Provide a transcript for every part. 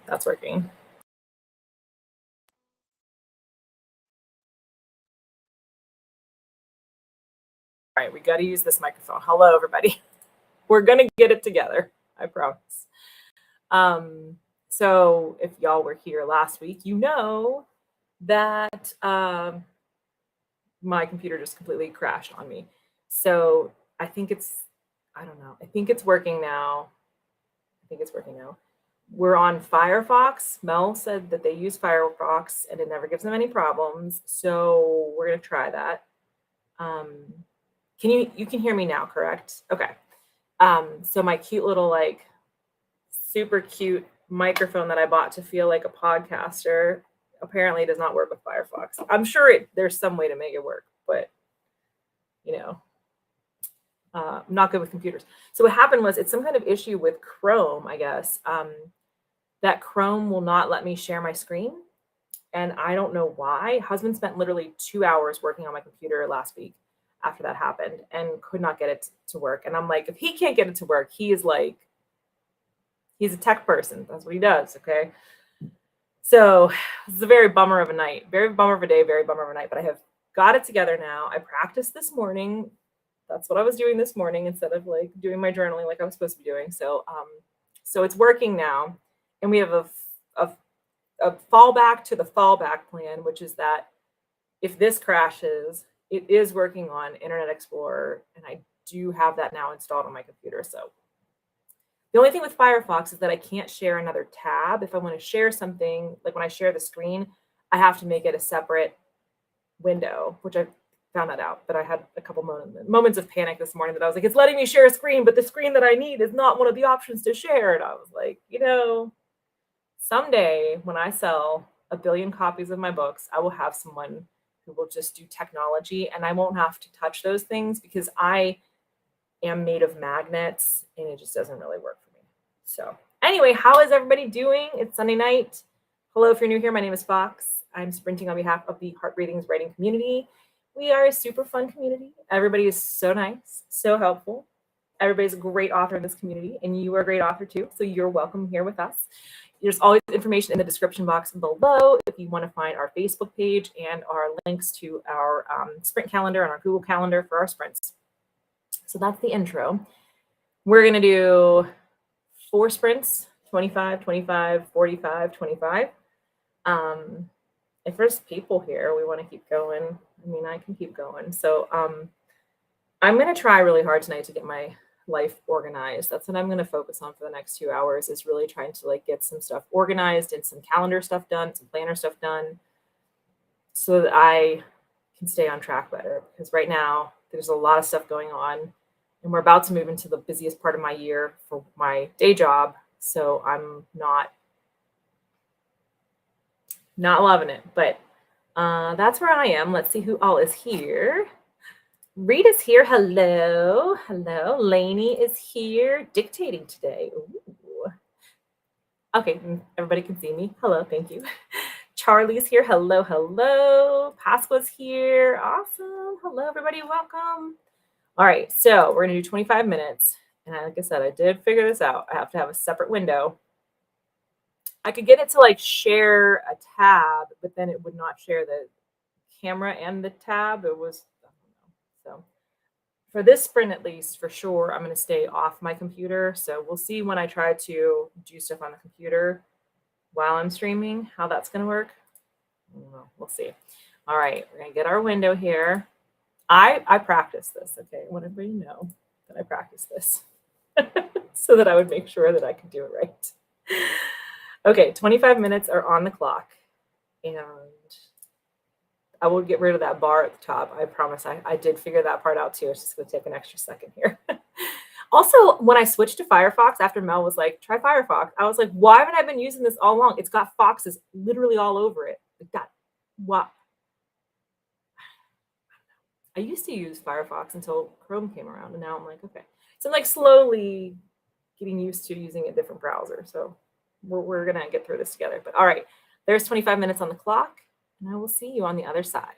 that's working. All right, we got to use this microphone. Hello, everybody. We're going to get it together. I promise. Um, so if y'all were here last week, you know that my computer just completely crashed on me. So I think I don't know. I think it's working now. I think it's working now. We're on Firefox. Mel said that they use Firefox and it never gives them any problems. So we're going to try that. You can hear me now, correct? Okay. So my cute little, like, super cute microphone that I bought to feel like a podcaster apparently does not work with Firefox. I'm sure there's some way to make it work, but I'm not good with computers. So what happened was it's some kind of issue with Chrome, I guess, that Chrome will not let me share my screen. And I don't know why. Husband spent literally 2 hours working on my computer last week after that happened and could not get it to work. And I'm like, if he can't get it to work, he's a tech person. That's what he does. Okay. So it's a very bummer of a night, very bummer of a day, very bummer of a night, but I have got it together now. I practiced this morning. That's what I was doing this morning instead of like doing my journaling like I was supposed to be doing. So it's working now. And we have a fallback to the fallback plan, which is that if this crashes, it is working on Internet Explorer, and I do have that now installed on my computer. So the only thing with Firefox is that I can't share another tab. If I want to share something, like when I share the screen, I have to make it a separate window, which I found that out. But I had a couple moments of panic this morning that I was like, it's letting me share a screen, but the screen that I need is not one of the options to share. And I was like, someday when I sell 1 billion copies of my books, I will have someone who will just do technology and I won't have to touch those things because I am made of magnets and it just doesn't really work for me. So anyway, how is everybody doing? It's Sunday night. Hello, if you're new here, my name is Fox. I'm sprinting on behalf of the Heart Breathings writing community. We are a super fun community. Everybody is so nice, so helpful. Everybody's a great author in this community, and you are a great author too, so you're welcome here with us. There's always information in the description box below if you want to find our Facebook page and our links to our sprint calendar and our Google Calendar for our sprints. So that's the intro. We're going to do 4 sprints, 25, 25, 45, 25. If there's people here, we want to keep going. I mean, I can keep going. So I'm going to try really hard tonight to get my life organized. That's what I'm going to focus on for the next 2 hours, is really trying to like get some stuff organized and some calendar stuff done, some planner stuff done, so that I can stay on track better. Because right now there's a lot of stuff going on and we're about to move into the busiest part of my year for my day job. So I'm not loving it, but that's where I am. Let's see who all is here. Rita's here. Hello. Hello. Lainey is here dictating today. Ooh. Okay, everybody can see me. Hello, thank you. Charlie's here. Hello, hello. Pasqua's here. Awesome. Hello, everybody. Welcome. All right, so we're going to do 25 minutes. And like I said, I did figure this out. I have to have a separate window. I could get it to like share a tab, but then it would not share the camera and the tab. It was, I don't know. So for this sprint, at least, for sure, I'm going to stay off my computer. So we'll see when I try to do stuff on the computer while I'm streaming, how that's going to work. I don't know. We'll see. All right, we're going to get our window here. I practiced this, okay? I want everybody to know that I practiced this so that I would make sure that I could do it right. Okay, 25 minutes are on the clock. And I will get rid of that bar at the top. I promise. I did figure that part out too. It's just going to take an extra second here. Also, when I switched to Firefox, after Mel was like, try Firefox, I was like, why haven't I been using this all along? It's got foxes literally all over it. Like that. What? I used to use Firefox until Chrome came around, and now I'm like, okay. So I'm like slowly getting used to using a different browser. So we're going to get through this together. But all right, there's 25 minutes on the clock, and I will see you on the other side.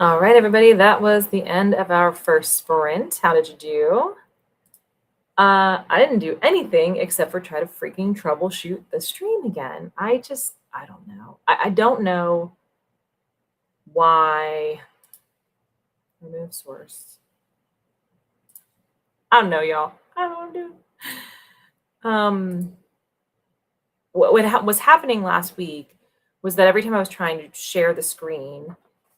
All right, everybody, that was the end of our first sprint. How did you do? I didn't do anything except for try to freaking troubleshoot the stream again. I don't know. I don't know why. Remove source. I don't know, y'all. I don't know. What was happening last week was that every time I was trying to share the screen,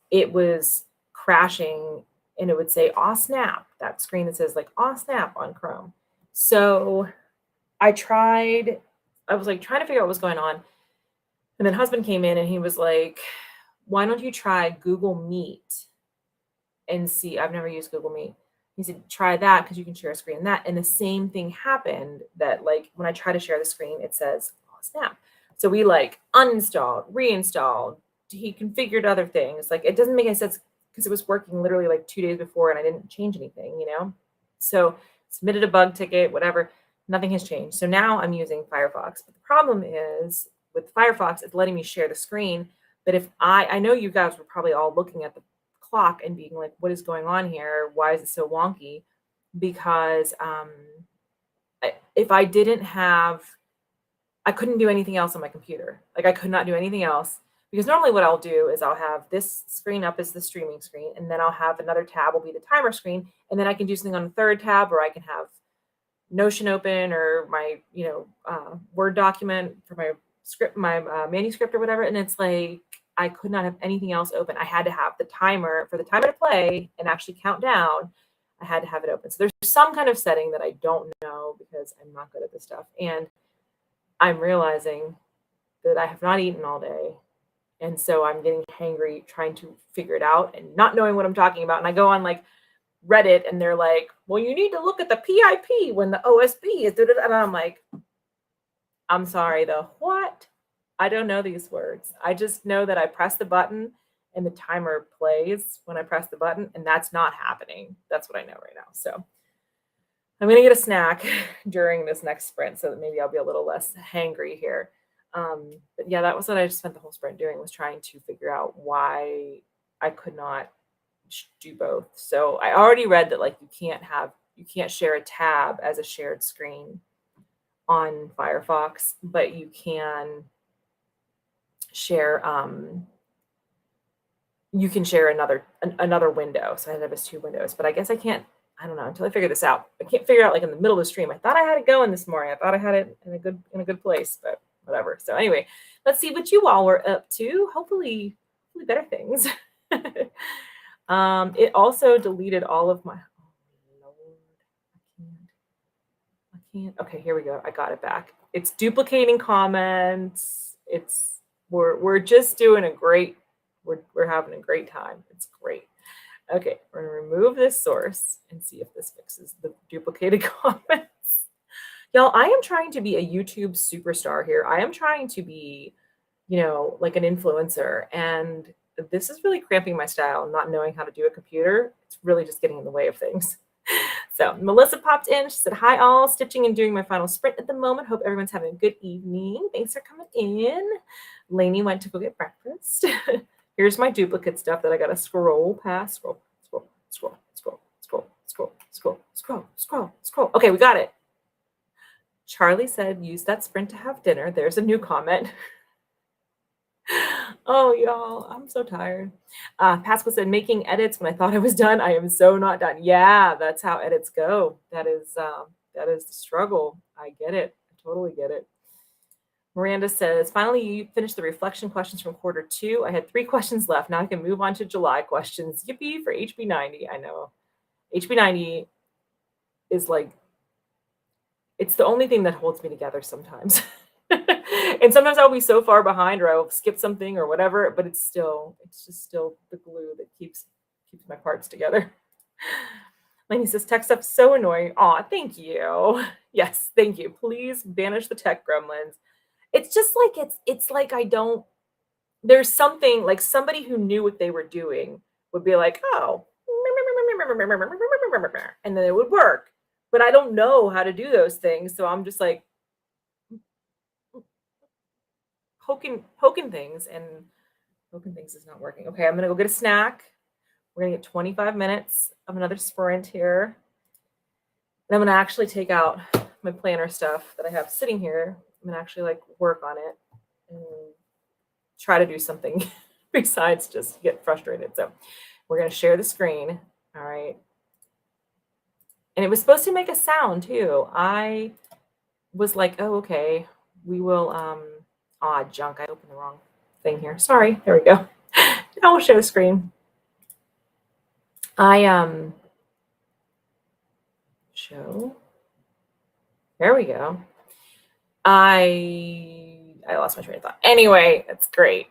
it was crashing and it would say "aw snap," that screen that says like "aw snap" on Chrome. So I was like trying to figure out what was going on. And then husband came in and he was like, "Why don't you try Google Meet and see?" I've never used Google Meet. He said, "Try that because you can share a screen." And the same thing happened, that like when I try to share the screen, it says, "Oh, snap." So we like uninstalled, reinstalled. He configured other things. Like it doesn't make any sense because it was working literally like 2 days before and I didn't change anything, you know? So submitted a bug ticket, whatever. Nothing has changed. So now I'm using Firefox. But the problem is with Firefox, it's letting me share the screen. But if I know you guys were probably all looking at the clock and being like, what is going on here? Why is it so wonky? Because if I didn't have, I couldn't do anything else on my computer. Like I could not do anything else, because normally what I'll do is I'll have this screen up as the streaming screen, and then I'll have another tab will be the timer screen, and then I can do something on the third tab, or I can have Notion open, or my Word document for my script, my manuscript or whatever. And it's like I could not have anything else open. I had to have the timer for the timer to play and actually count down. I had to have it open. So there's some kind of setting that I don't know because I'm not good at this stuff. And I'm realizing that I have not eaten all day. And so I'm getting hangry trying to figure it out and not knowing what I'm talking about. And I go on like Reddit and they're like, well, you need to look at the PIP when the OSB is, and I'm like, I'm sorry, the what? I don't know these words. I just know that I press the button and the timer plays when I press the button, and that's not happening. That's what I know right now. So I'm gonna get a snack during this next sprint so that maybe I'll be a little less hangry here. But yeah, that was what I just spent the whole sprint doing, was trying to figure out why I could not do both. So I already read that like you can't share a tab as a shared screen on Firefox, but you can share another window. So I have two windows, but I guess I can't. I don't know until I figure this out. I can't figure out like in the middle of the stream. I thought I had it going this morning. I thought I had it in a good place, but whatever. So anyway, let's see what you all were up to. Hopefully better things. It also deleted all of my. Oh Lord, I can't. Okay, here we go. I got it back. It's duplicating comments. We're just doing a great. We're having a great time. It's great. Okay, we're gonna remove this source and see if this fixes the duplicated comments. Y'all, I am trying to be a YouTube superstar here. I am trying to be, like an influencer, and this is really cramping my style. Not knowing how to do a computer, it's really just getting in the way of things. So Melissa popped in. She said, "Hi all, stitching and doing my final sprint at the moment. Hope everyone's having a good evening. Thanks for coming in." Lainey went to go get breakfast. Here's my duplicate stuff that I gotta scroll past. Scroll. Okay, we got it. Charlie said, "Use that sprint to have dinner." There's a new comment. Oh, y'all, I'm so tired. Pascal said, "Making edits when I thought I was done. I am so not done." Yeah, that's how edits go. That is the struggle. I get it. I totally get it. Miranda says, "Finally, you finished the reflection questions from quarter 2. I had 3 questions left. Now I can move on to July questions. Yippee for HB90. I know. HB90 is like, it's the only thing that holds me together sometimes. And sometimes I'll be so far behind, or I'll skip something or whatever, but it's just still the glue that keeps my parts together. Lainey says, "Tech stuff's so annoying." Aw, thank you. Yes, thank you. Please banish the tech gremlins. It's just like, it's like there's something like somebody who knew what they were doing would be like, "Oh," and then it would work. But I don't know how to do those things. So I'm just like poking things, and poking things is not working. Okay, I'm gonna go get a snack. We're going to get 25 minutes of another sprint here. And I'm going to actually take out my planner stuff that I have sitting here. I'm going to actually like work on it and try to do something besides just get frustrated. So we're going to share the screen. All right. And it was supposed to make a sound too. I was like, oh, okay, we will, junk. I opened the wrong thing here. Sorry. There we go. Now we'll share the screen. Show. There we go. I lost my train of thought. Anyway, it's great.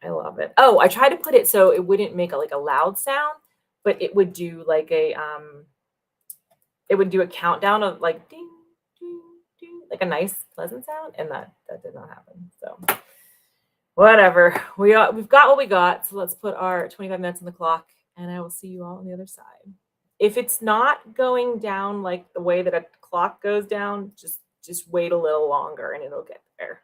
I love it. Oh, I tried to put it so it wouldn't make a loud sound, but it would do like a countdown of like ding, ding, ding, like a nice pleasant sound, and that did not happen. So whatever. We've got what we got. So let's put our 25 minutes on the clock, and I will see you all on the other side. If it's not going down like the way that a clock goes down, just wait a little longer and it'll get there.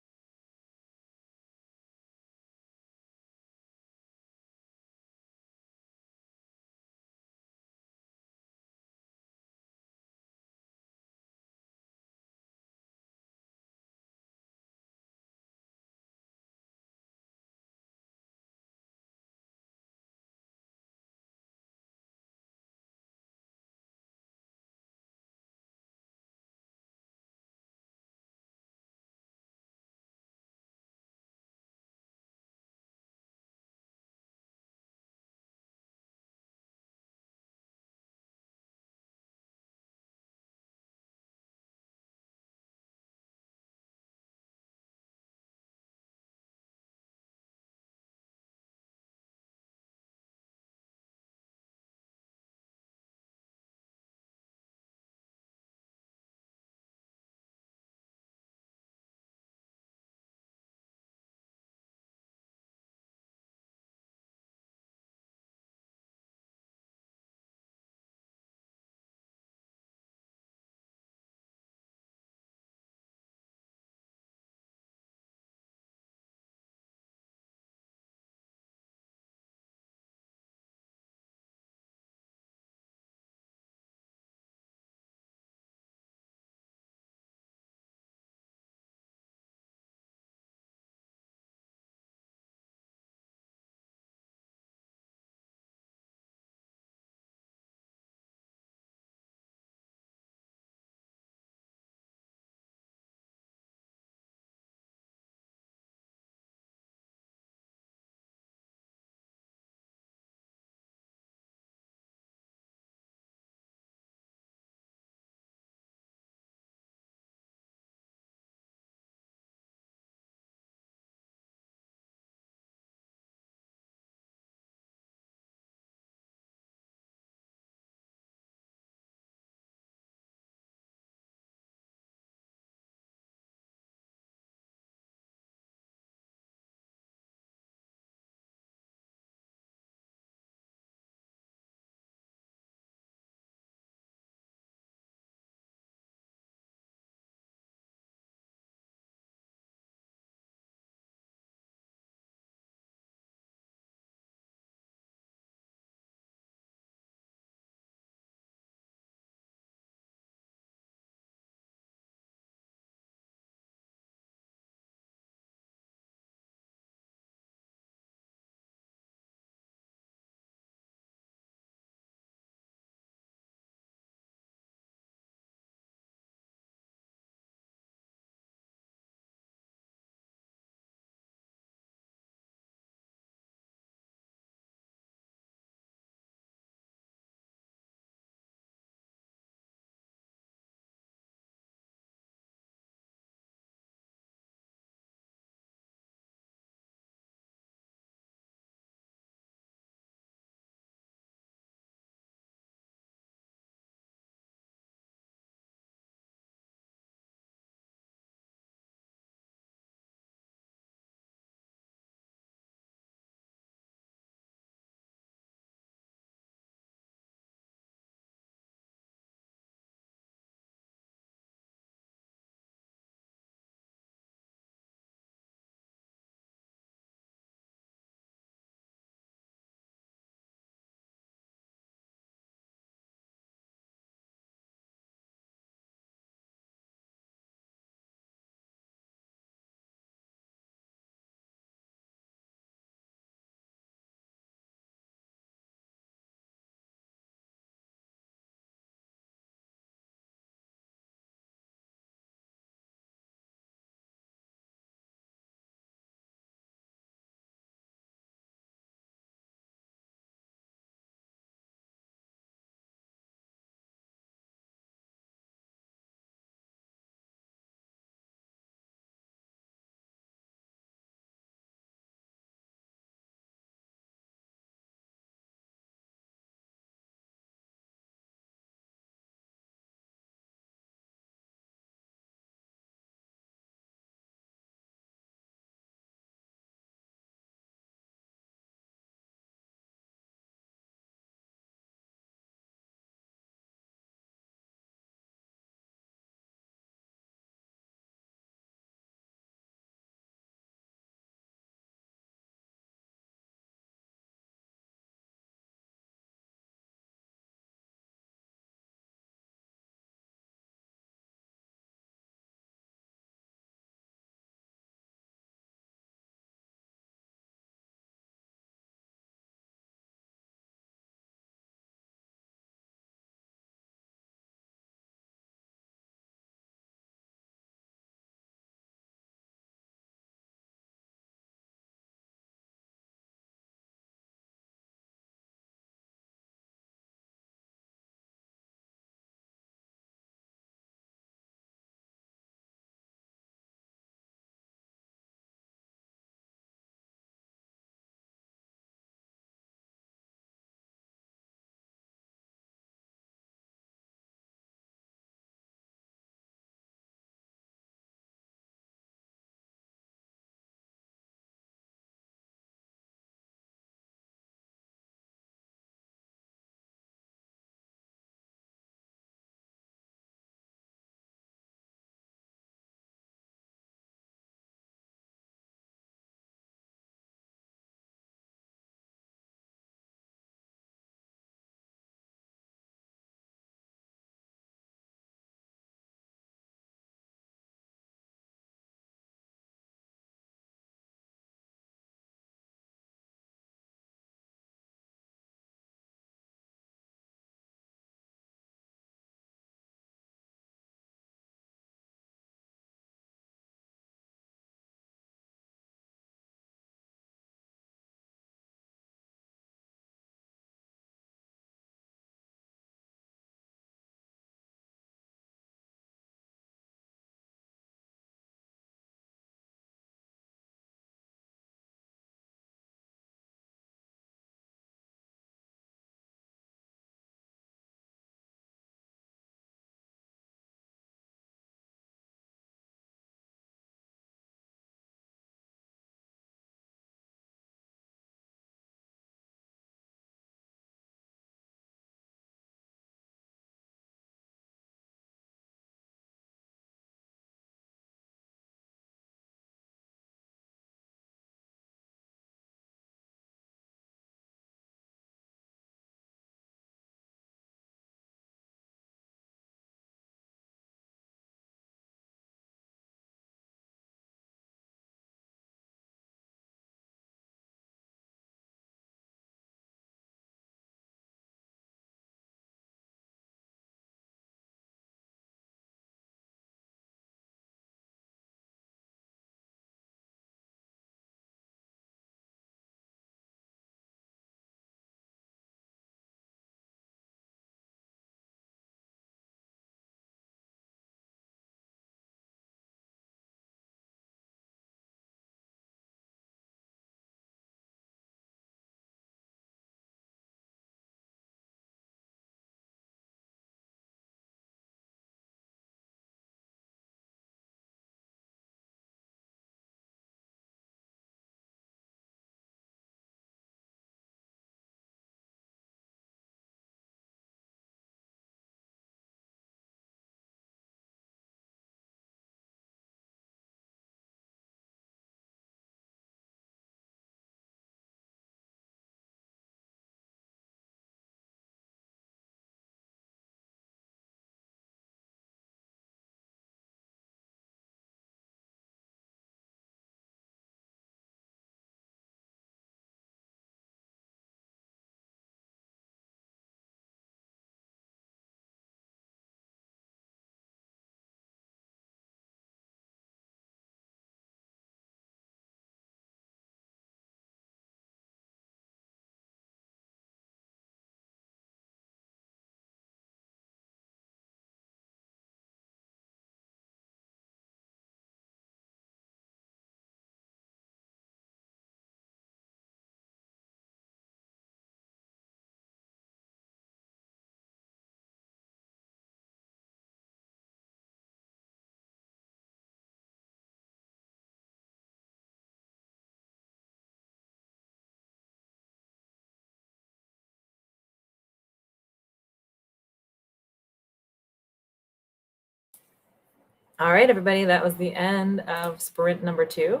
All right, everybody, that was the end of sprint number 2.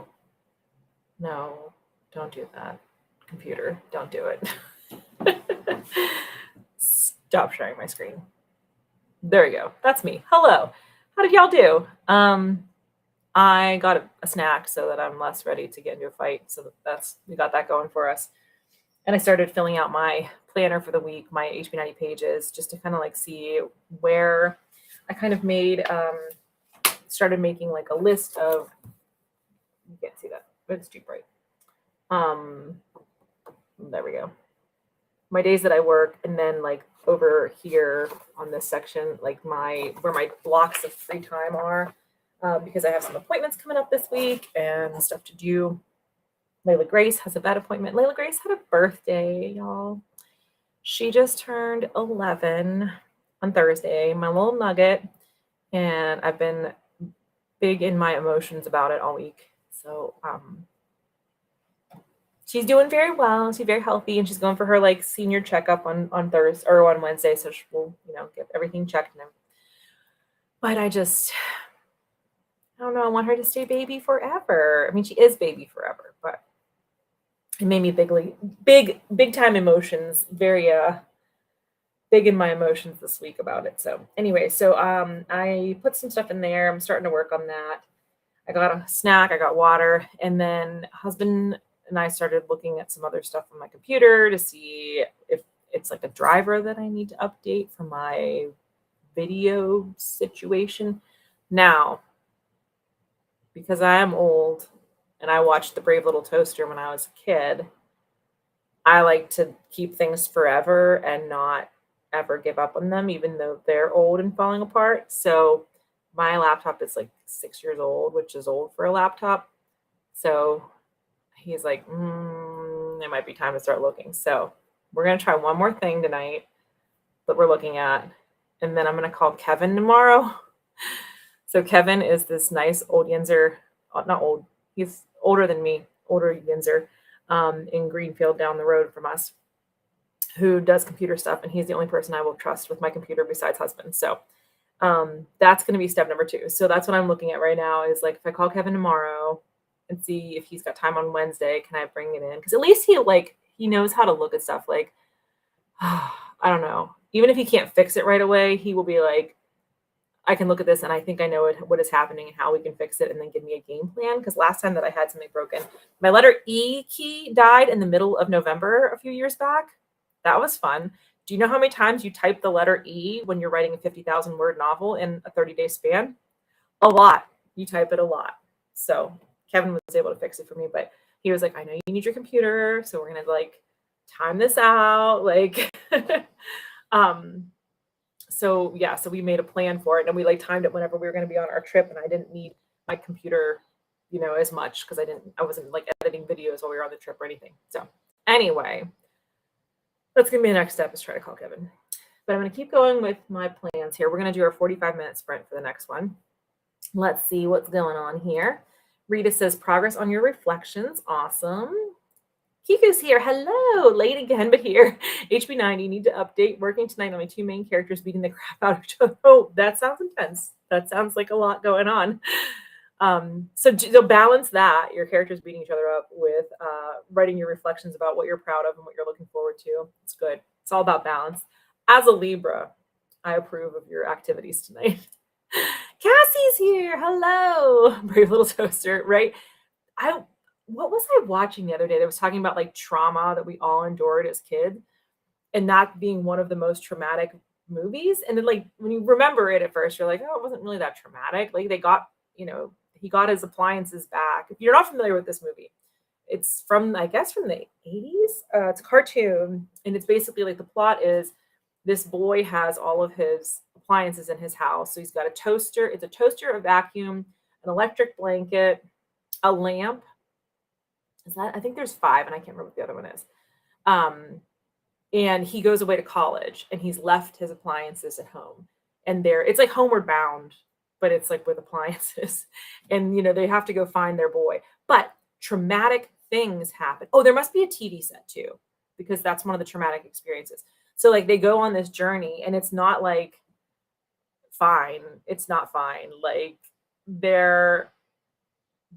No, don't do that. Computer, don't do it. Stop sharing my screen. There we go. That's me. Hello. How did y'all do? I got a snack so that I'm less ready to get into a fight. So we got that going for us. And I started filling out my planner for the week, my HB90 pages, just to kind of like see where I kind of started making like a list of, you can't see that, but it's too bright. There we go. My days that I work, and then like over here on this section, like where my blocks of free time are, because I have some appointments coming up this week and stuff to do. Layla Grace has a vet appointment. Layla Grace had a birthday, y'all. She just turned 11 on Thursday, my little nugget, and I've been big in my emotions about it all week. So she's doing very well. She's very healthy, and she's going for her like senior checkup on Thursday or on Wednesday. So she will, get everything checked now. But I don't know. I want her to stay baby forever. I mean, she is baby forever, but it made me big time emotions. Very big in my emotions this week about it. So anyway, I put some stuff in there. I'm starting to work on that. I got a snack. I got water, and then husband and I started looking at some other stuff on my computer to see if it's like a driver that I need to update for my video situation. Now, because I am old and I watched The Brave Little Toaster when I was a kid, I like to keep things forever and not ever give up on them, even though they're old and falling apart. So my laptop is like 6 years old, which is old for a laptop. So he's like, it might be time to start looking. So we're going to try one more thing tonight that we're looking at. And then I'm going to call Kevin tomorrow. So Kevin is this nice old Yinzer, not old, he's older than me, older Yinzer, in Greenfield down the road from us, who does computer stuff. And he's the only person I will trust with my computer besides husband. So that's going to be step number 2. So that's what I'm looking at right now is like, if I call Kevin tomorrow and see if he's got time on Wednesday, can I bring it in? Because at least he knows how to look at stuff. Like, I don't know. Even if he can't fix it right away, he will be like, I can look at this and I think I know what is happening and how we can fix it, and then give me a game plan. Because last time that I had something broken, my letter E key died in the middle of November a few years back. That was fun. Do you know how many times you type the letter E when you're writing a 50,000 word novel in a 30-day span? A lot. You type it a lot. So Kevin was able to fix it for me, but he was like, I know you need your computer, so we're going to like time this out. Like, so we made a plan for it, and we like timed it whenever we were going to be on our trip, and I didn't need my computer, as much because I wasn't like editing videos while we were on the trip or anything. So anyway, that's going to be the next step, is try to call Kevin. But I'm going to keep going with my plans here. We're going to do our 45-minute sprint for the next one. Let's see what's going on here. Rita says, progress on your reflections. Awesome. Kiku's here. Hello. Late again, but here. HB90, need to update. Working tonight on my 2 main characters beating the crap out of each other. Oh, that sounds intense. That sounds like a lot going on. So balance that, your characters beating each other up, with writing your reflections about what you're proud of and what you're looking forward to. It's good. It's all about balance. As a Libra, I approve of your activities tonight. Cassie's here. Hello. Brave Little Toaster, right? What was I watching the other day that was talking about like trauma that we all endured as kids, and that being one of the most traumatic movies? And then like when you remember it at first, you're like, oh, it wasn't really that traumatic. Like they got, he got his appliances back. If you're not familiar with this movie, it's from, I guess, from the 80s. It's a cartoon, and it's basically like the plot is this boy has all of his appliances in his house. So he's got a toaster. It's a toaster, a vacuum, an electric blanket, a lamp. I think there's 5, and I can't remember what the other one is. And he goes away to college, and he's left his appliances at home. And it's like Homeward Bound, but it's like with appliances. And, they have to go find their boy. But traumatic things happen. Oh, there must be a TV set too, because that's one of the traumatic experiences. So like they go on this journey, and it's not like fine. It's not fine. Like they're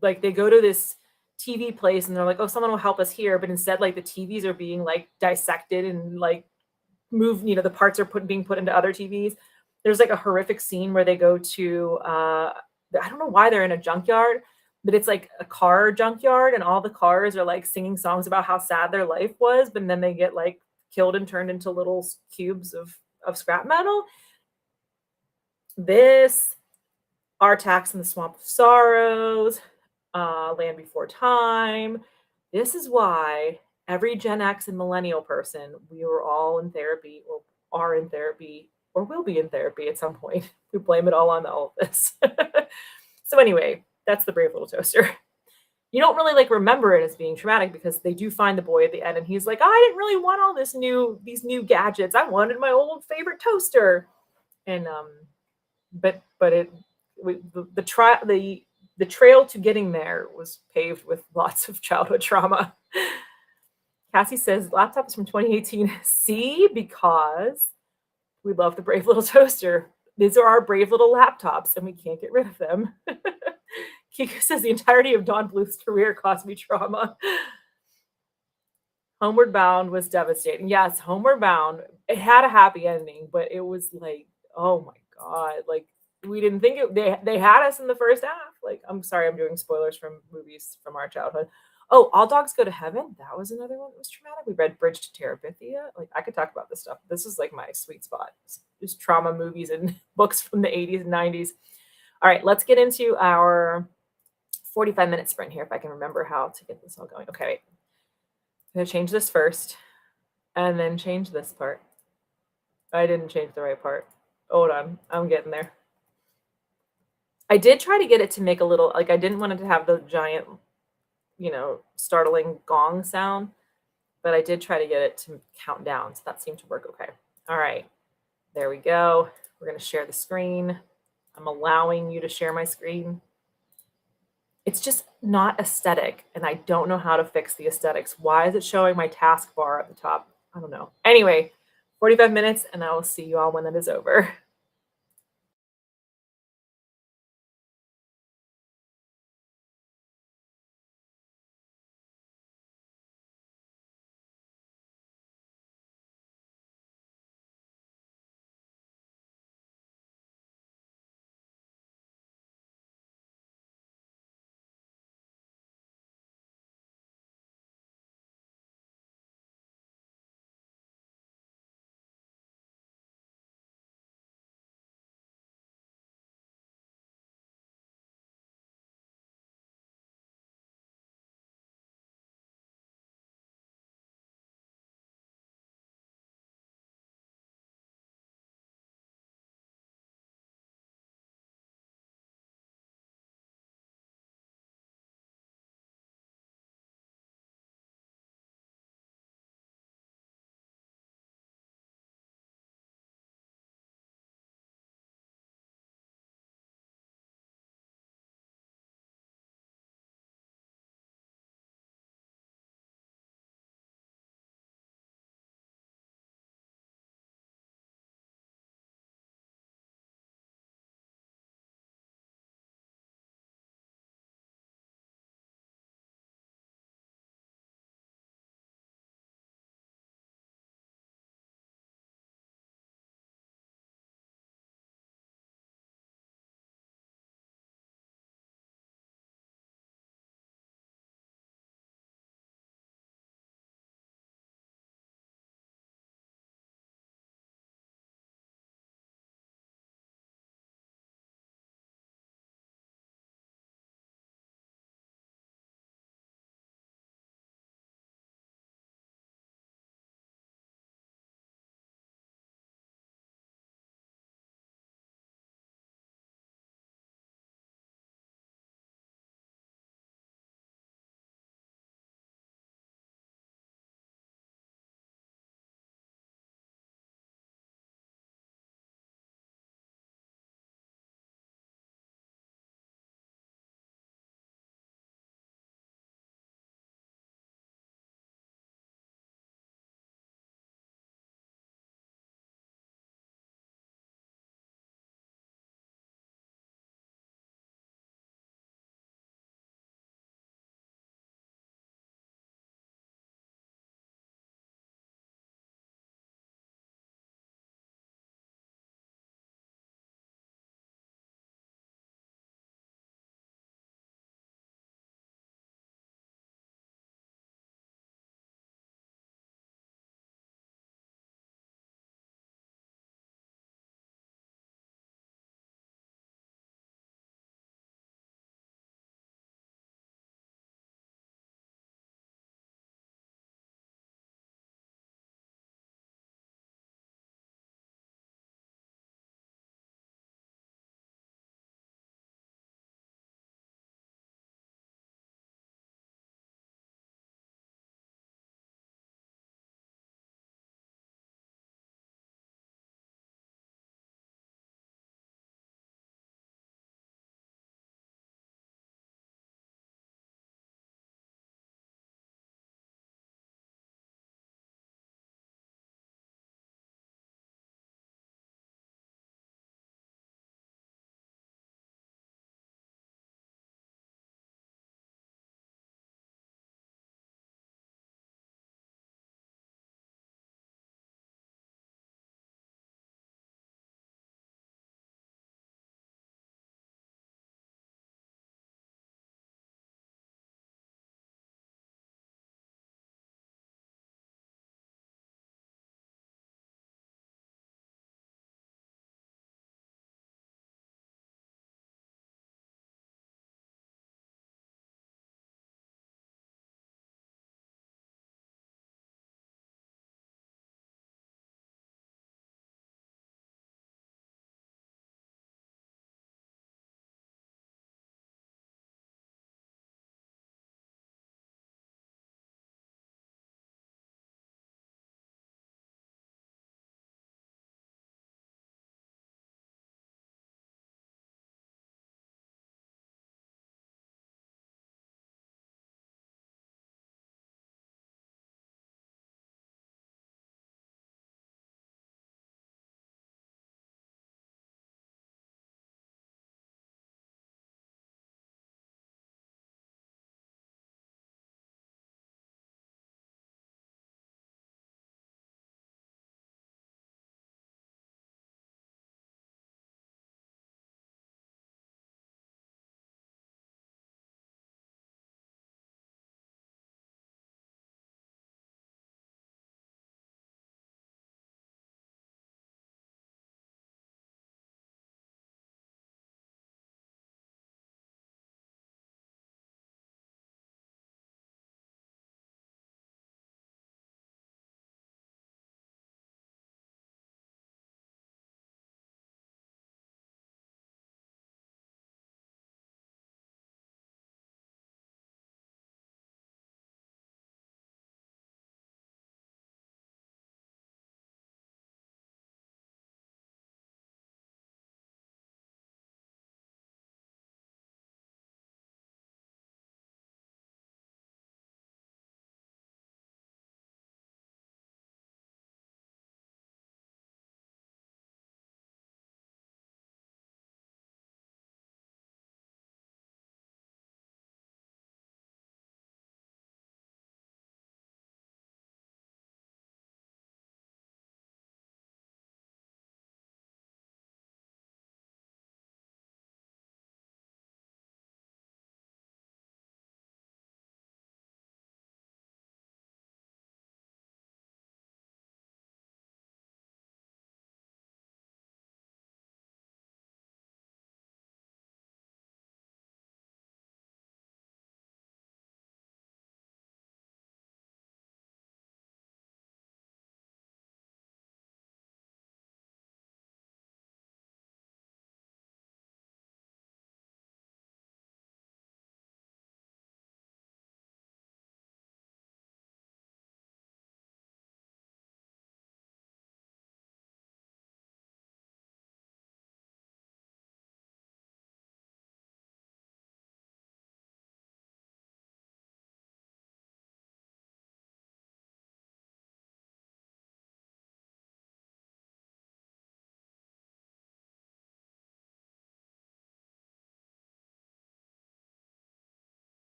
like, they go to this TV place and they're like, oh, someone will help us here. But instead, like the TVs are being like dissected and like moved, the parts are being put into other TVs. There's like a horrific scene where they go to, I don't know why they're in a junkyard, but it's like a car junkyard and all the cars are like singing songs about how sad their life was. But then they get like killed and turned into little cubes of scrap metal. This, Our Tax in the Swamp of Sorrows, Land Before Time. This is why every Gen X and millennial person, we were all in therapy or are in therapy or will be in therapy at some point. We blame it all on all of this. So anyway, that's the Brave Little Toaster. You don't really like remember it as being traumatic because they do find the boy at the end and he's like, oh, I didn't really want all these new gadgets. I wanted my old favorite toaster. And but the trail to getting there was paved with lots of childhood trauma. Cassie says laptop is from 2018. See, because we love the Brave Little Toaster. These are our brave little laptops and we can't get rid of them. Kiko says the entirety of Don Bluth's career caused me trauma. Homeward Bound was devastating. Yes, Homeward Bound. It had a happy ending, but it was like, oh my God. Like, we didn't think they had us in the first half. Like, I'm sorry, I'm doing spoilers from movies from our childhood. Oh, All Dogs Go to Heaven. That was another one that was traumatic. We read Bridge to Terabithia. Like, I could talk about this stuff. This is like my sweet spot. Just trauma movies and books from the 80s and 90s. All right, let's get into our 45-minute sprint here if I can remember how to get this all going. Okay, wait. I'm going to change this first and then change this part. I didn't change the right part. Hold on. I'm getting there. I did try to get it to make a little, like I didn't want it to have the giant, startling gong sound, but I did try to get it to count down. So that seemed to work okay. All right. There we go. We're going to share the screen. I'm allowing you to share my screen. It's just not aesthetic, and I don't know how to fix the aesthetics. Why is it showing my taskbar at the top? I don't know. Anyway, 45 minutes, and I will see you all when it is over.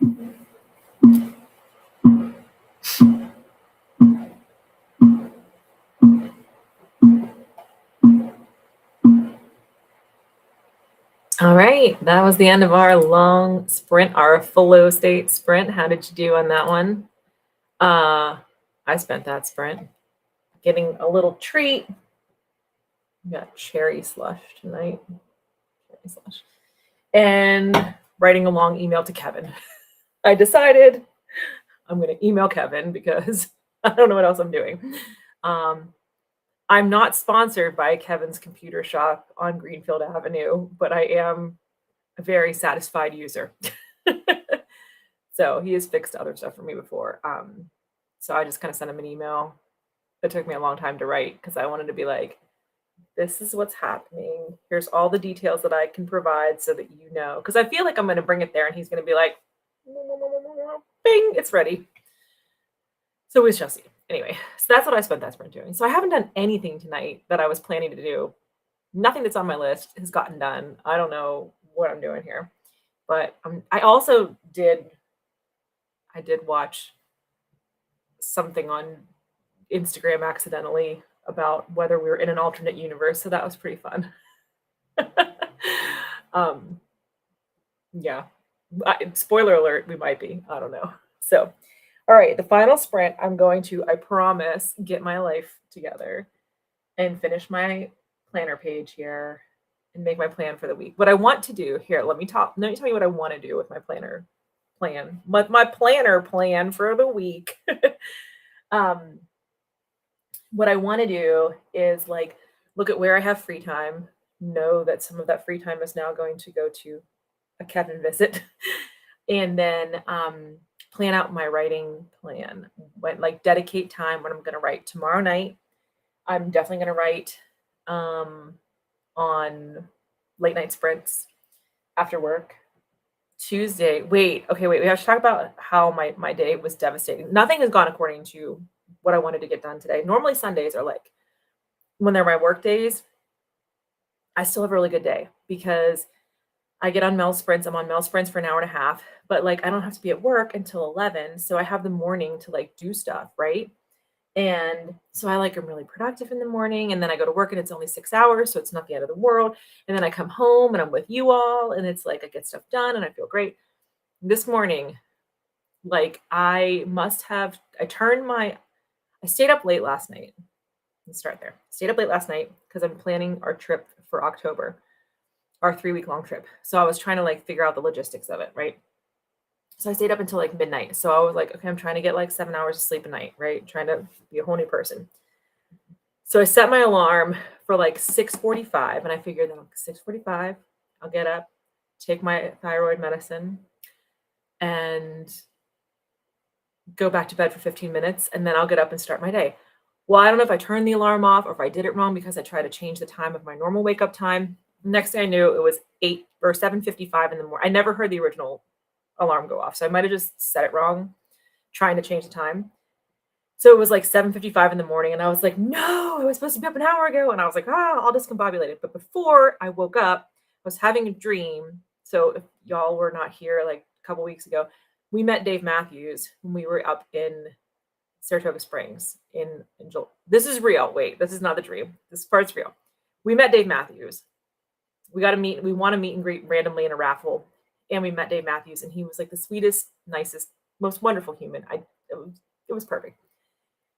All right, that was the end of our long sprint, our flow state sprint. How did you do on that one? I spent that sprint getting a little treat. We got cherry slush tonight. Cherry slush. And writing a long email to Kevin. I decided I'm going to email Kevin because I don't know what else I'm doing. I'm not sponsored by Kevin's computer shop on Greenfield Avenue, but I am a very satisfied user. So he has fixed other stuff for me before. So I just kind of sent him an email. It took me a long time to write because I wanted to be like, this is what's happening. Here's all the details that I can provide so that you know. Because I feel like I'm going to bring it there and he's going to be like, bing, it's ready. So we shall see. Anyway, so that's what I spent that sprint doing. So I haven't done anything tonight that I was planning to do. Nothing that's on my list has gotten done. I don't know what I'm doing here. But I also did watch something on Instagram accidentally about whether we were in an alternate universe. So that was pretty fun. Yeah. Spoiler alert, we might be. I don't know. So, all right, the final sprint, I'm going to, I promise, get my life together and finish my planner page here and make my plan for the week. What I want to do here, let me tell you what I want to do with my planner plan. My planner plan for the week. What I want to do is like look at where I have free time, know that some of that free time is now going to go to a Kevin visit, and then plan out my writing plan. Like dedicate time when I'm going to write tomorrow night. I'm definitely going to write on late night sprints after work. Tuesday, wait, we have to talk about how my day was devastating. Nothing has gone according to what I wanted to get done today. Normally Sundays are like, when they're my work days, I still have a really good day because I get on Mel sprints. I'm on Mel sprints for an hour and a half, but like, I don't have to be at work until 11. So I have the morning to like do stuff. Right. And so I like, I'm really productive in the morning, and then I go to work and it's only 6 hours. So it's not the end of the world. And then I come home and I'm with you all, and it's like, I get stuff done and I feel great. This morning, like I stayed up late last night. Let's start there. Stayed up late last night because I'm planning our trip for October, our 3-week-long trip. So I was trying to like figure out the logistics of it, right? So I stayed up until like midnight. So I was like, okay, I'm trying to get like 7 hours of sleep a night, right? Trying to be a whole new person. So I set my alarm for like 6:45, and I figured that 6:45, I'll get up, take my thyroid medicine, and go back to bed for 15 minutes, and then I'll get up and start my day. Well, I don't know if I turned the alarm off or if I did it wrong because I tried to change the time of my normal wake up time. Next thing I knew, it was 8 or 7:55 in the morning. I never heard the original alarm go off. So I might have just set it wrong, trying to change the time. So it was like 7:55 in the morning, and I was like, no, I was supposed to be up an hour ago. And I was like, all discombobulated. But before I woke up, I was having a dream. So if y'all were not here like a couple weeks ago, we met Dave Matthews when we were up in Saratoga Springs in July. This is real. Wait, this is not the dream. This part's real. We met Dave Matthews. We got to meet. We want to meet and greet randomly in a raffle. And we met Dave Matthews, and he was like the sweetest, nicest, most wonderful human. It was perfect.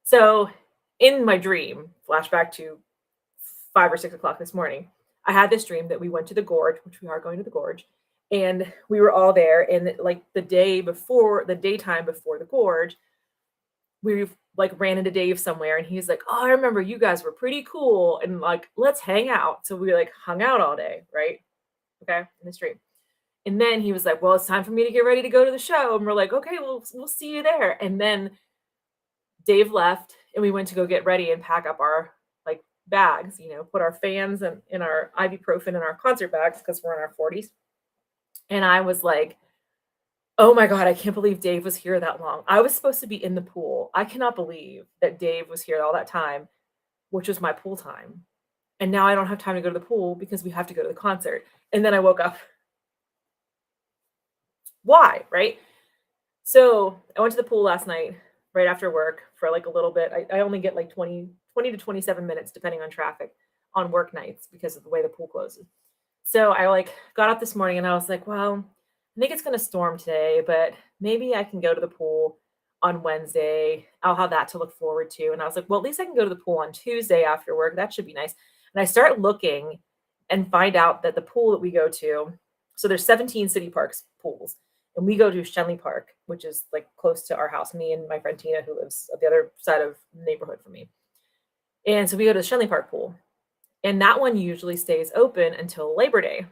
So in my dream, flashback to 5 or 6 o'clock this morning, I had this dream that we went to the gorge, which we are going to the gorge, and we were all there. And like the daytime before the gorge, we like ran into Dave somewhere, and he's like, oh, I remember you guys were pretty cool, and like, let's hang out. So we like hung out all day, right? Okay, in this dream. And then he was like, well, it's time for me to get ready to go to the show. And we're like, okay, we'll see you there. And then Dave left, and we went to go get ready and pack up our like bags, put our fans in our ibuprofen in our concert bags because we're in our 40s. And I was like, oh my God, I can't believe Dave was here that long. I was supposed to be in the pool. I cannot believe that Dave was here all that time, which was my pool time. And now I don't have time to go to the pool because we have to go to the concert. And then I woke up. Why? Right? So I went to the pool last night right after work for like a little bit. I only get like 20 to 27 minutes depending on traffic on work nights because of the way the pool closes. So I like got up this morning and I was like, well, I think it's going to storm today, but maybe I can go to the pool on Wednesday. I'll have that to look forward to. And I was like, well, at least I can go to the pool on Tuesday after work. That should be nice. And I start looking and find out that the pool that we go to, so there's 17 city parks pools, and we go to Shenley Park, which is like close to our house, me and my friend Tina, who lives at the other side of the neighborhood from me. And so we go to the Shenley Park pool, and that one usually stays open until Labor Day.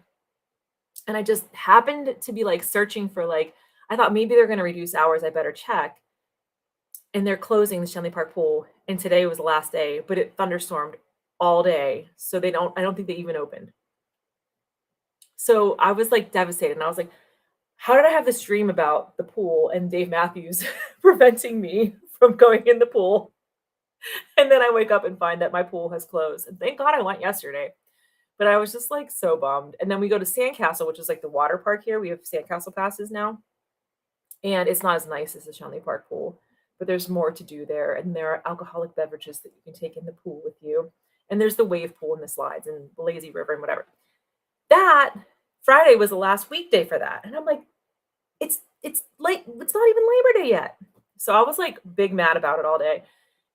And I just happened to be like searching for like, I thought maybe they're going to reduce hours. I better check. And they're closing the Shenley Park pool. And today was the last day, but it thunderstormed all day. So I don't think they even opened. So I was like devastated. And I was like, how did I have this dream about the pool and Dave Matthews preventing me from going in the pool? And then I wake up and find that my pool has closed. And thank God I went yesterday. But I was just like so bummed. And then we go to Sandcastle, which is like the water park here. We have Sandcastle passes now. And it's not as nice as the Shenley Park pool, but there's more to do there. And there are alcoholic beverages that you can take in the pool with you. And there's the wave pool and the slides and the lazy river and whatever. That Friday was the last weekday for that. And I'm like, it's not even Labor Day yet. So I was like big mad about it all day.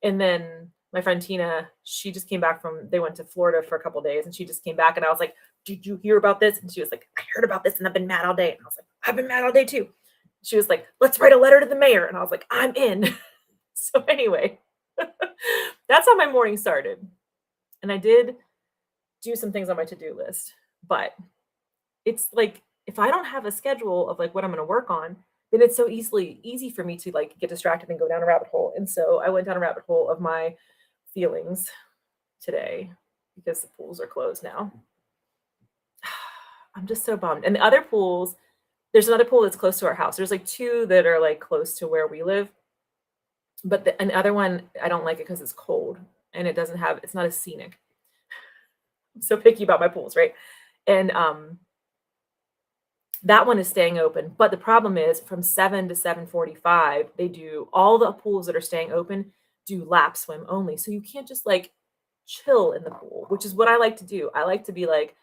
And then my friend Tina, she just came back they went to Florida for a couple of days, and she just came back and I was like, did you hear about this? And she was like, I heard about this and I've been mad all day. And I was like, I've been mad all day too. She was like, let's write a letter to the mayor. And I was like, I'm in. So anyway, that's how my morning started. And I did do some things on my to-do list, but it's like, if I don't have a schedule of like what I'm going to work on, then it's so easy for me to like get distracted and go down a rabbit hole. And so I went down a rabbit hole of my feelings today because the pools are closed now. I'm just so bummed. And the other pools, there's another pool that's close to our house. There's like two that are like close to where we live. But the other one, I don't like it because it's cold and it's not as scenic. I'm so picky about my pools, right? And that one is staying open. But the problem is from 7 to 7:45, they do all the pools that are staying open do lap swim only. So you can't just like chill in the pool, which is what I like to do. I like to be like,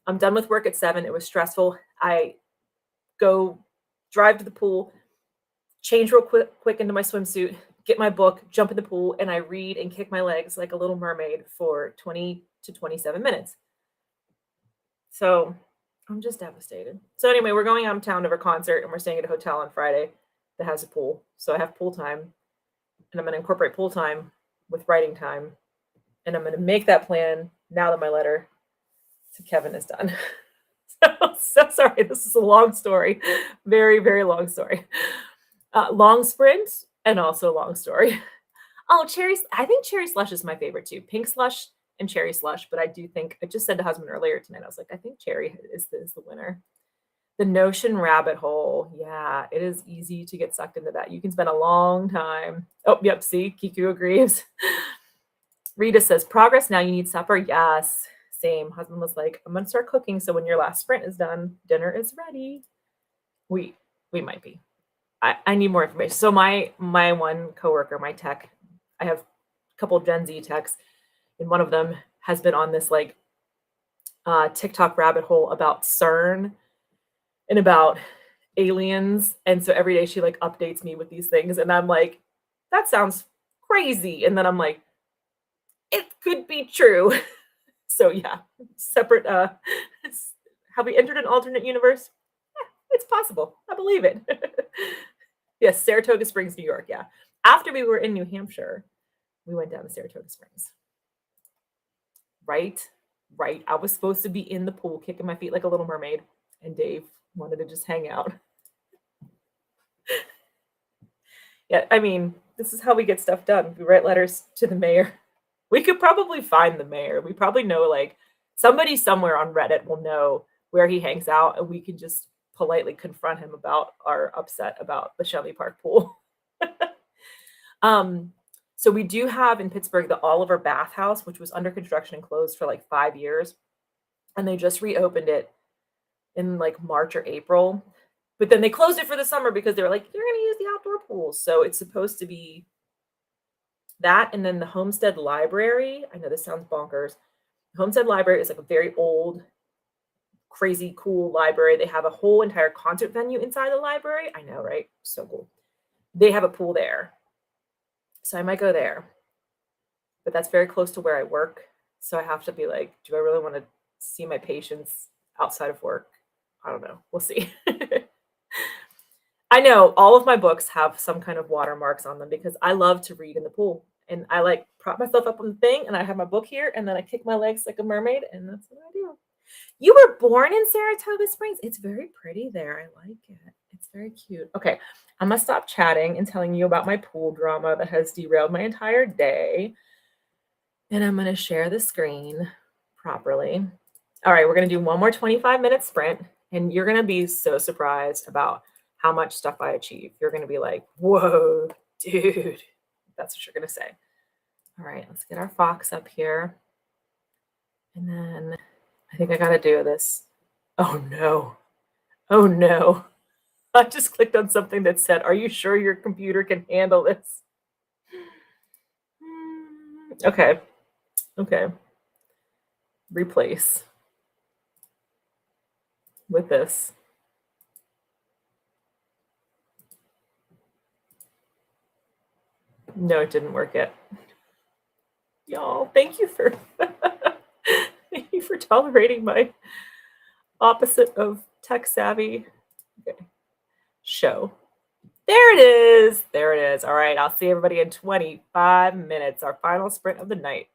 I'm done with work at 7. It was stressful. I go drive to the pool, change real quick into my swimsuit, get my book, jump in the pool, and I read and kick my legs like a little mermaid for 20 to 27 minutes. So I'm just devastated. So anyway, we're going out of town to a concert, and we're staying at a hotel on Friday that has a pool. So I have pool time, and I'm going to incorporate pool time with writing time. And I'm going to make that plan now that my letter to Kevin is done. So sorry, this is a long story. Very, very long story. Long sprint and also long story. Oh, cherries. I think cherry slush is my favorite too. Pink slush and cherry slush. But I do think, I just said to husband earlier tonight, I was like, I think cherry is the winner. The Notion rabbit hole. Yeah, it is easy to get sucked into that. You can spend a long time. Oh, yep. See, Kiku agrees. Rita says, progress now, you need supper. Yes. Same. Husband was like, I'm going to start cooking. So when your last sprint is done, dinner is ready. We might be. I need more information. So my one coworker, my tech, I have a couple of Gen Z techs, and one of them has been on this like TikTok rabbit hole about CERN and about aliens. And so every day she like updates me with these things, and I'm like, that sounds crazy. And then I'm like, it could be true. So yeah, separate. Have we entered an alternate universe? It's possible. I believe it. Yes, Saratoga Springs, New York. Yeah. After we were in New Hampshire, we went down to Saratoga Springs. Right. I was supposed to be in the pool, kicking my feet like a little mermaid, and Dave wanted to just hang out. Yeah, I mean, this is how we get stuff done. We write letters to the mayor. We could probably find the mayor. We probably know like somebody somewhere on Reddit will know where he hangs out, and we can just politely confront him about our upset about the Shenley Park pool. So we do have in Pittsburgh the Oliver Bath House, which was under construction and closed for like 5 years. And they just reopened it in like March or April. But then they closed it for the summer because they were like, you're going to use the outdoor pool. So it's supposed to be that. And then the Homestead Library. I know this sounds bonkers. Homestead Library is like a very old, crazy, cool library. They have a whole entire concert venue inside the library. I know, right? So cool. They have a pool there. So I might go there. But that's very close to where I work. So I have to be like, do I really want to see my patients outside of work? I don't know. We'll see. I know all of my books have some kind of watermarks on them because I love to read in the pool. And I like prop myself up on the thing and I have my book here and then I kick my legs like a mermaid and that's what I do. You were born in Saratoga Springs. It's very pretty there. I like it. It's very cute. Okay, I'm gonna stop chatting and telling you about my pool drama that has derailed my entire day. And I'm gonna share the screen properly. All right, we're gonna do one more 25-minute sprint and you're gonna be so surprised about how much stuff I achieve. You're gonna be like, whoa, dude. That's what you're gonna say. All right, let's get our fox up here. And then I think I gotta do this. Oh no. Oh no. I just clicked on something that said, are you sure your computer can handle this? Okay. Okay. Replace with this. No, it didn't work yet. Y'all, thank you for thank you for tolerating my opposite of tech savvy. Okay. Show. There it is. There it is. All right. I'll see everybody in 25 minutes, our final sprint of the night.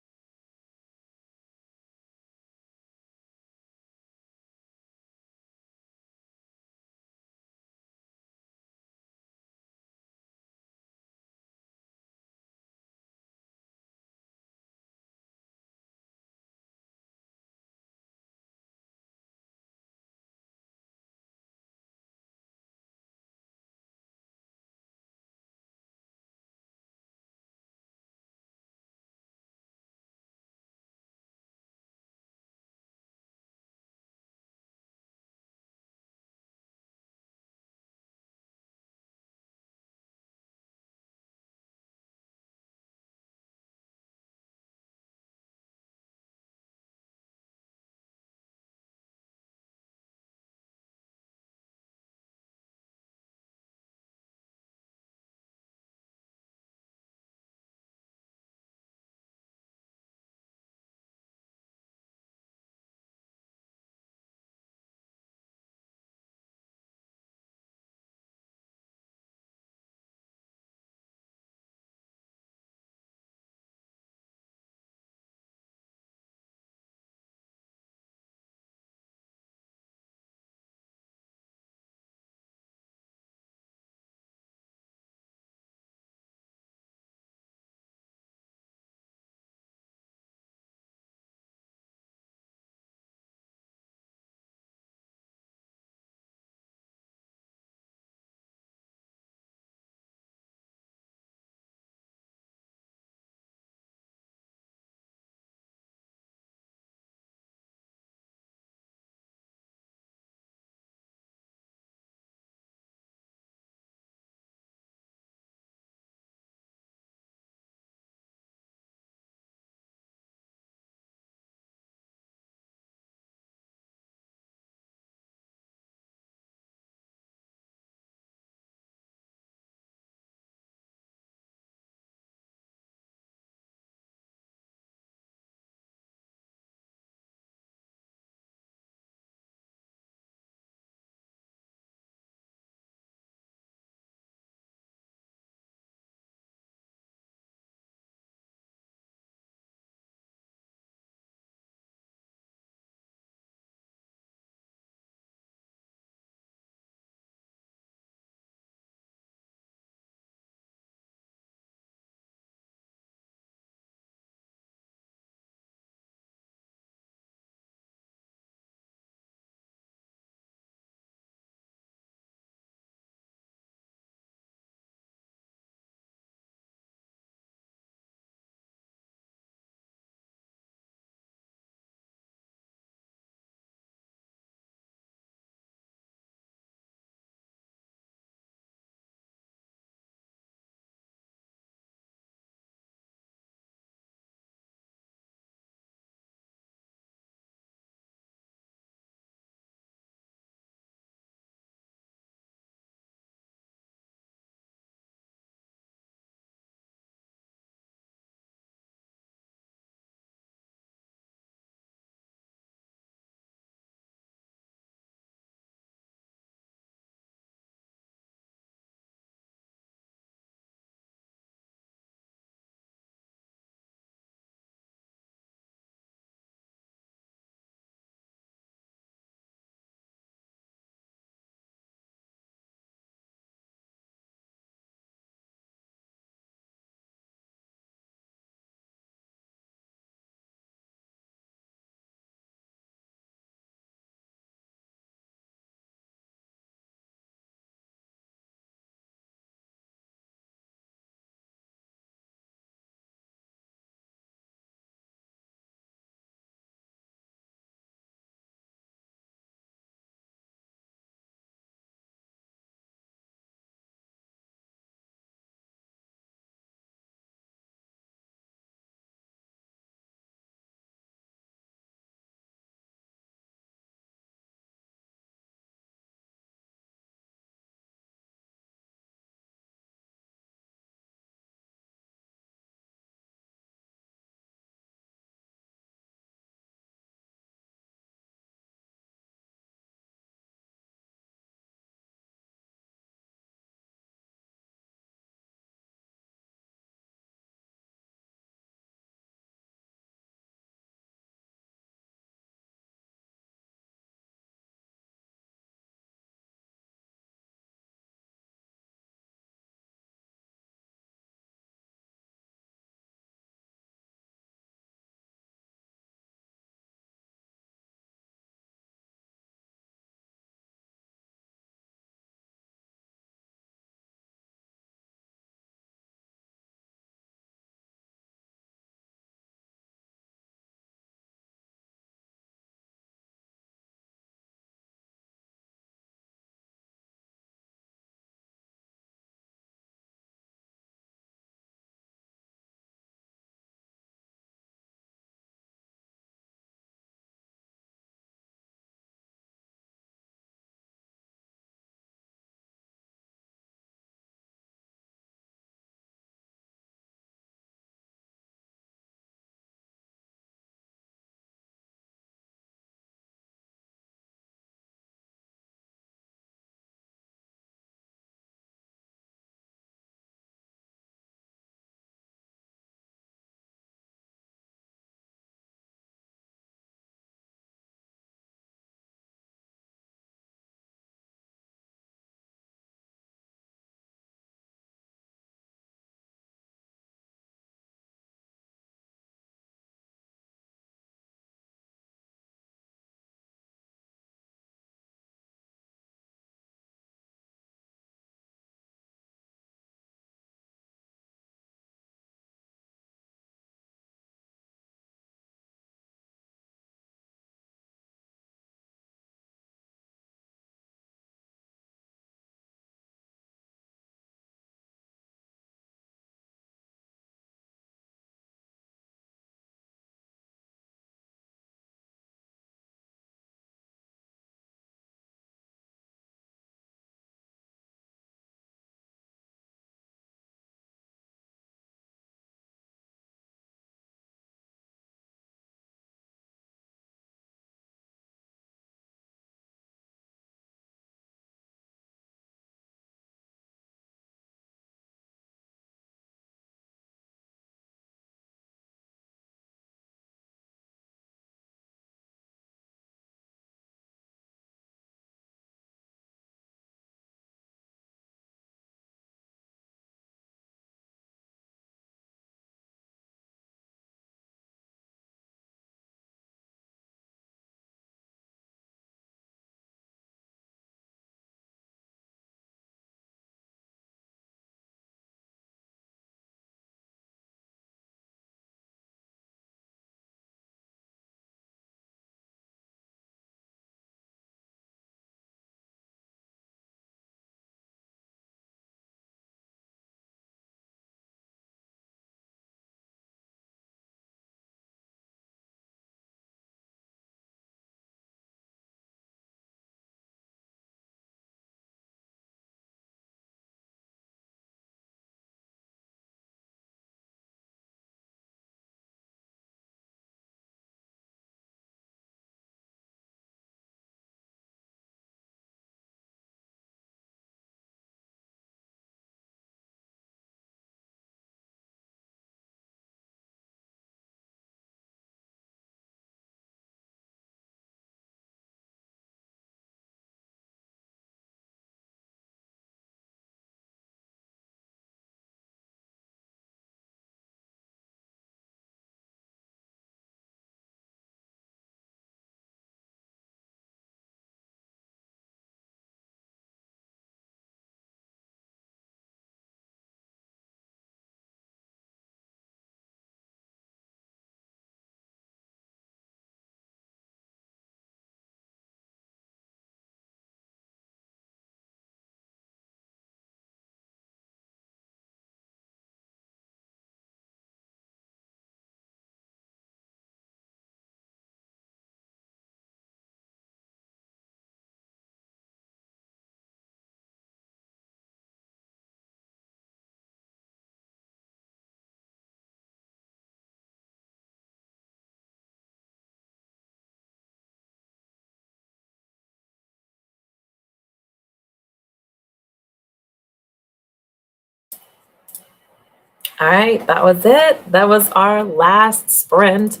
All right, that was it. That was our last sprint.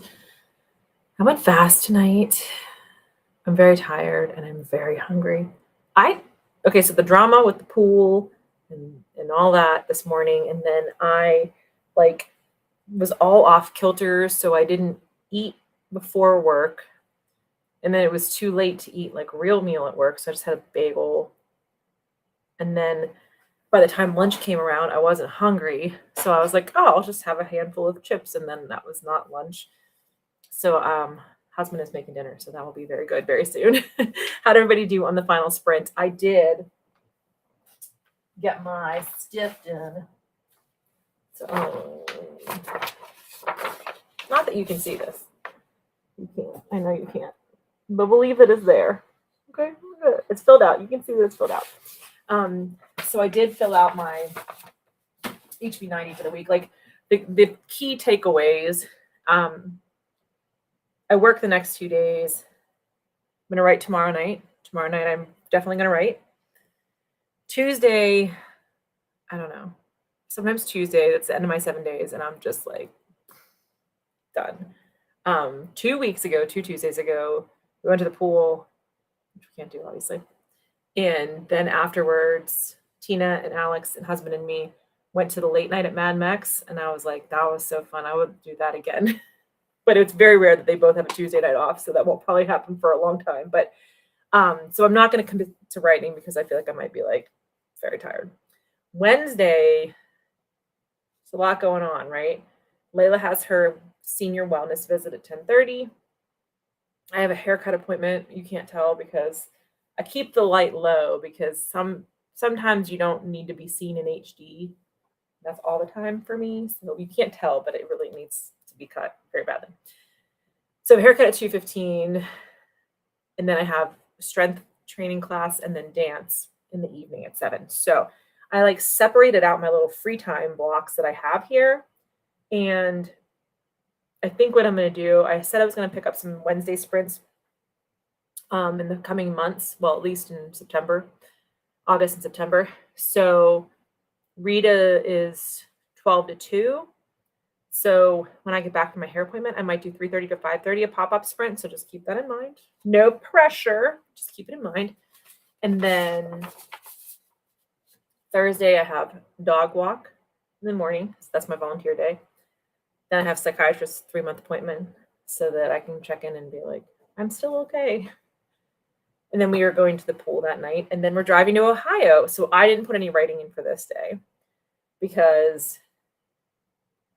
I went fast tonight. I'm very tired and I'm very hungry. Okay, so the drama with the pool and all that this morning, and then I like was all off kilter, so I didn't eat before work. And then it was too late to eat like a real meal at work, so I just had a bagel. And then by the time lunch came around, I wasn't hungry. So I was like, oh, I'll just have a handful of chips. And then that was not lunch. So husband is making dinner, so that will be very good very soon. How did everybody do on the final sprint? I did get my stiff done. So not that you can see this. You can't. I know you can't. But believe that it's there. Okay, good. It's filled out. You can see that it's filled out. So I did fill out my HB90 for the week. Like the key takeaways. I work the next 2 days. I'm going to write tomorrow night. Tomorrow night, I'm definitely going to write. Tuesday, I don't know. Sometimes Tuesday, that's the end of my 7 days, and I'm just like done. 2 Tuesdays ago, we went to the pool, which we can't do, obviously. And then afterwards, Tina and Alex and husband and me went to the late night at Mad Mex, and I was like, that was so fun. I would do that again. But it's very rare that they both have a Tuesday night off, so that won't probably happen for a long time. But so I'm not going to commit to writing because I feel like I might be like very tired. Wednesday, there's a lot going on, right? Layla has her senior wellness visit at 10:30. I have a haircut appointment. You can't tell because I keep the light low because sometimes you don't need to be seen in HD. That's all the time for me. So you can't tell, but it really needs to be cut very badly. So haircut at 2:15, and then I have strength training class and then dance in the evening at 7. So I like separated out my little free time blocks that I have here. And I think what I'm going to do, I said I was going to pick up some Wednesday sprints in the coming months. Well, at least in August and September. So Rita is 12 to 2. So when I get back from my hair appointment, I might do 3:30 to 5:30, a pop-up sprint. So just keep that in mind. No pressure. Just keep it in mind. And then Thursday, I have dog walk in the morning. So that's my volunteer day. Then I have psychiatrist's 3-month appointment so that I can check in and be like, I'm still okay. And then we are going to the pool that night. And then we're driving to Ohio. So I didn't put any writing in for this day because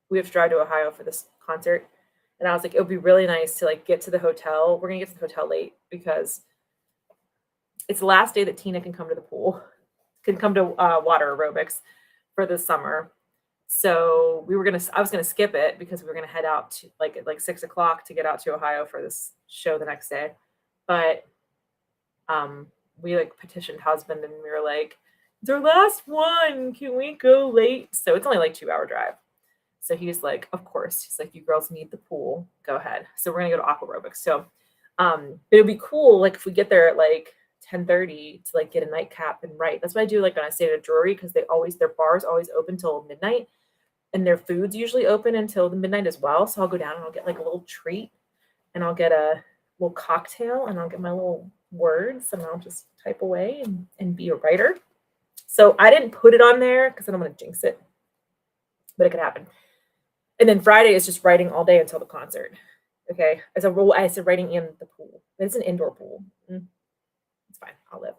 we have to drive to Ohio for this concert. And I was like, it would be really nice to like get to the hotel. We're going to get to the hotel late because it's the last day that Tina can come to the pool, can come to water aerobics for the summer. So I was going to skip it because we were going to head out to like 6 o'clock to get out to Ohio for this show the next day. But we like petitioned husband and we were like, it's our last one. Can we go late? So it's only like 2-hour drive. So he was like, of course. He's like, you girls need the pool. Go ahead. So we're going to go to aqua aerobics. So it would be cool, like, if we get there at, like, 10:30 to, like, get a nightcap and write. That's what I do, like, when I stay at a brewery because their bar's always open till midnight. And their food's usually open until the midnight as well. So I'll go down and I'll get, like, a little treat. And I'll get a little cocktail. And I'll get my little words. And I'll just type away and be a writer. So I didn't put it on there because I don't want to jinx it. But it could happen. And then Friday is just writing all day until the concert. Okay. As a rule, I said writing in the pool. It's an indoor pool. It's fine. I'll live.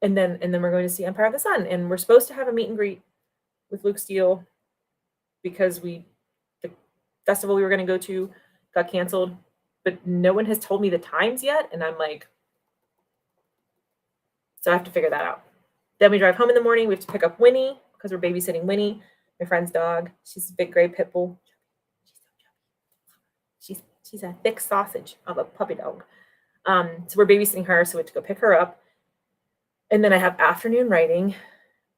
And then we're going to see Empire of the Sun. And we're supposed to have a meet and greet with Luke Steele because the festival we were going to go to got canceled. But no one has told me the times yet. And I'm like, so I have to figure that out. Then we drive home in the morning. We have to pick up Winnie because we're babysitting Winnie, my friend's dog. She's a big gray pit bull. She's a thick sausage of a puppy dog. So we're babysitting her, so we have to go pick her up. And then I have afternoon writing.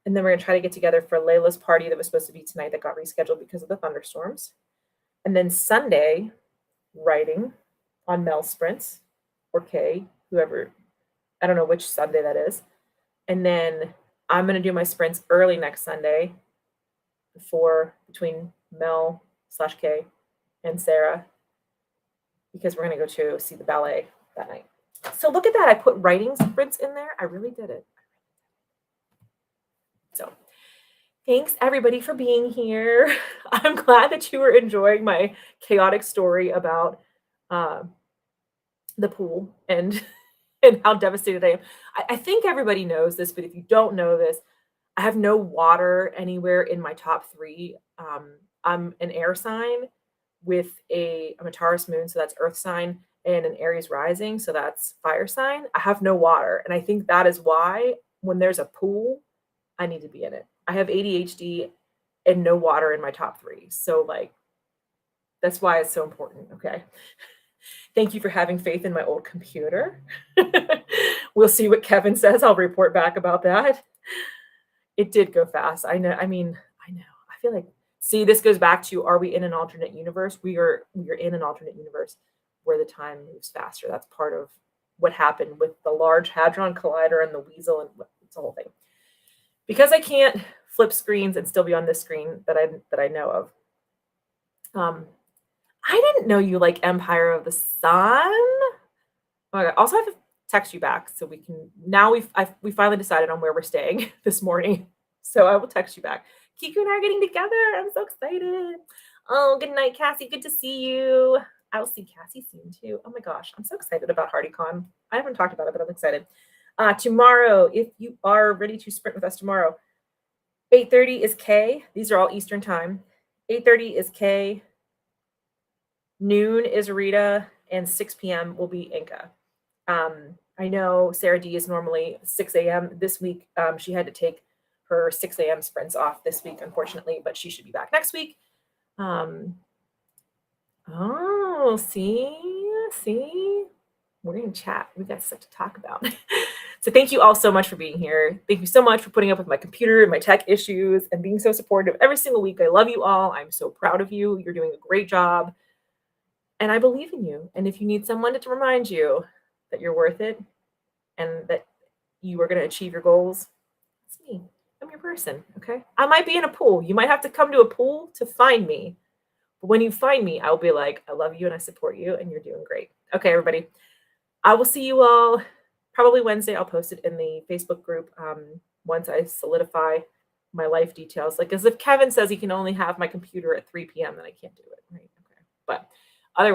And then we're going to try to get together for Layla's party that was supposed to be tonight that got rescheduled because of the thunderstorms. And then Sunday, writing on Mel sprints or Kay, whoever. I don't know which Sunday that is. And then I'm going to do my sprints early next Sunday. between Mel/K and Sarah, because we're going to go to see the ballet that night. So look at that. I put writing sprints in there. I really did it. So thanks everybody for being here. I'm glad that you were enjoying my chaotic story about the pool and how devastated I am. I think everybody knows this, but if you don't know this, I have no water anywhere in my top 3. I'm an air sign with I'm a Taurus moon, so that's earth sign, and an Aries rising, so that's fire sign. I have no water, and I think that is why when there's a pool, I need to be in it. I have ADHD and no water in my top 3. So like, that's why it's so important. Okay. Thank you for having faith in my old computer. We'll see what Kevin says. I'll report back about that. It did go fast. I know. I know. I feel like, see, this goes back to, are we in an alternate universe? We are in an alternate universe where the time moves faster. That's part of what happened with the Large Hadron Collider and the Weasel, and it's the whole thing. Because I can't flip screens and still be on this screen that I know of. I didn't know you like Empire of the Sun. Oh my God. Also, I have to text you back so we can. Now we finally decided on where we're staying this morning, so I will text you back. Kiku and I are getting together. I'm so excited. Oh, good night, Cassie. Good to see you. I will see Cassie soon too. Oh my gosh, I'm so excited about HardyCon. I haven't talked about it, but I'm excited. Tomorrow, if you are ready to sprint with us tomorrow, 8:30 is K. These are all Eastern time. 8:30 is K. Noon is Rita, and 6 p.m. will be Inca. I know Sarah D is normally 6 a.m. This week. She had to take her 6 a.m. sprints off this week, unfortunately, but she should be back next week. Oh, see, we're going to chat. We got stuff to talk about. So thank you all so much for being here. Thank you so much for putting up with my computer and my tech issues and being so supportive every single week. I love you all. I'm so proud of you. You're doing a great job. And I believe in you. And if you need someone to remind you that you're worth it and that you are going to achieve your goals, it's me. I'm your person, okay? I might be in a pool. You might have to come to a pool to find me. But when you find me, I'll be like, I love you and I support you and you're doing great. Okay, everybody. I will see you all probably Wednesday. I'll post it in the Facebook group once I solidify my life details. Like, as if Kevin says he can only have my computer at 3 p.m., then I can't do it, right? Okay. But otherwise,